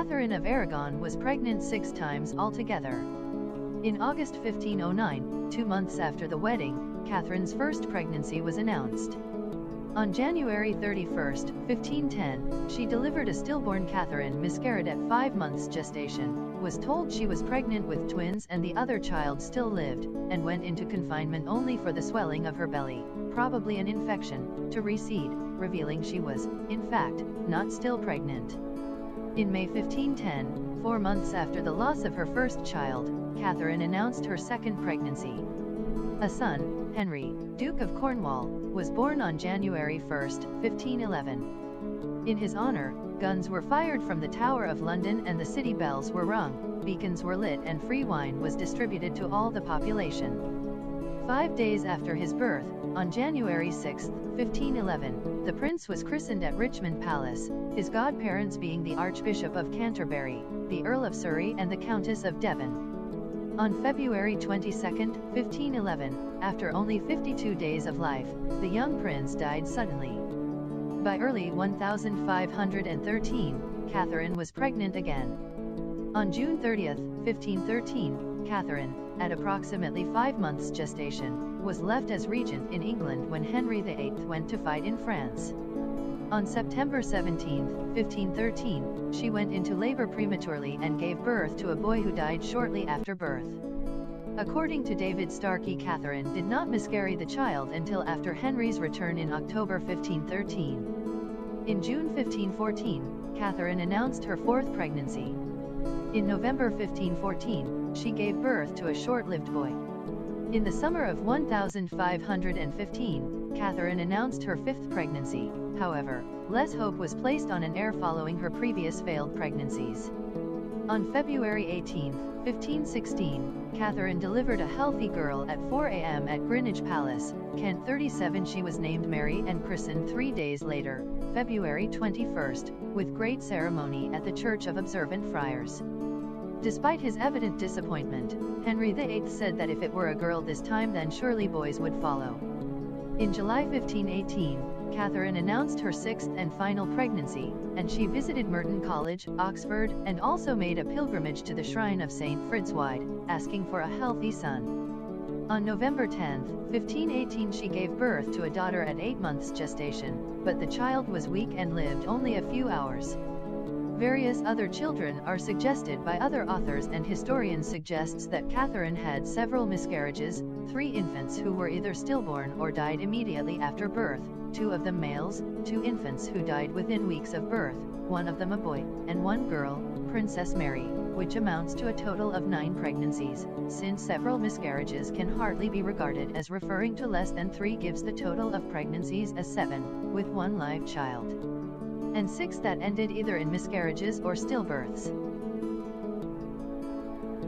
Catherine of Aragon was pregnant 6 times altogether. In August 1509, 2 months after the wedding, Catherine's first pregnancy was announced. On January 31, 1510, she delivered a stillborn. Catherine miscarried at 5 months gestation, was told she was pregnant with twins and the other child still lived, and went into confinement only for the swelling of her belly, probably an infection, to recede, revealing she was, in fact, not still pregnant. In May 1510, 4 months after the loss of her first child, Catherine announced her second pregnancy. A son, Henry, Duke of Cornwall, was born on January 1, 1511. In his honor, guns were fired from the Tower of London and the city bells were rung, beacons were lit and free wine was distributed to all the population. 5 days after his birth, on January 6, 1511, the prince was christened at Richmond Palace, his godparents being the Archbishop of Canterbury, the Earl of Surrey and the Countess of Devon. On February 22, 1511, after only 52 days of life, the young prince died suddenly. By early 1513, Catherine was pregnant again. On June 30, 1513, Catherine, at approximately 5 months gestation, was left as regent in England when Henry VIII went to fight in France. On September 17, 1513, she went into labor prematurely and gave birth to a boy who died shortly after birth. According to David Starkey, Catherine did not miscarry the child until after Henry's return in October 1513. In June 1514, Catherine announced her 4th pregnancy. In November 1514, she gave birth to a short-lived boy. In the summer of 1515, Catherine announced her 5th pregnancy. However, less hope was placed on an heir following her previous failed pregnancies. On February 18, 1516, Catherine delivered a healthy girl at 4 a.m. at Greenwich Palace, Kent 37. She was named Mary and christened 3 days later, February 21, with great ceremony at the Church of Observant Friars. Despite his evident disappointment, Henry VIII said that if it were a girl this time then surely boys would follow. In July 1518, Catherine announced her 6th and final pregnancy, and she visited Merton College, Oxford, and also made a pilgrimage to the shrine of St. Fritzwide, asking for a healthy son. On November 10, 1518, she gave birth to a daughter at 8 months gestation, but the child was weak and lived only a few hours. Various other children are suggested by other authors, and historians suggests that Catherine had several miscarriages, 3 infants who were either stillborn or died immediately after birth, 2 of them males, 2 infants who died within weeks of birth, 1 of them a boy, and 1 girl, Princess Mary, which amounts to a total of 9 pregnancies, since several miscarriages can hardly be regarded as referring to less than 3 gives the total of pregnancies as 7, with 1 live child, and 6 that ended either in miscarriages or stillbirths.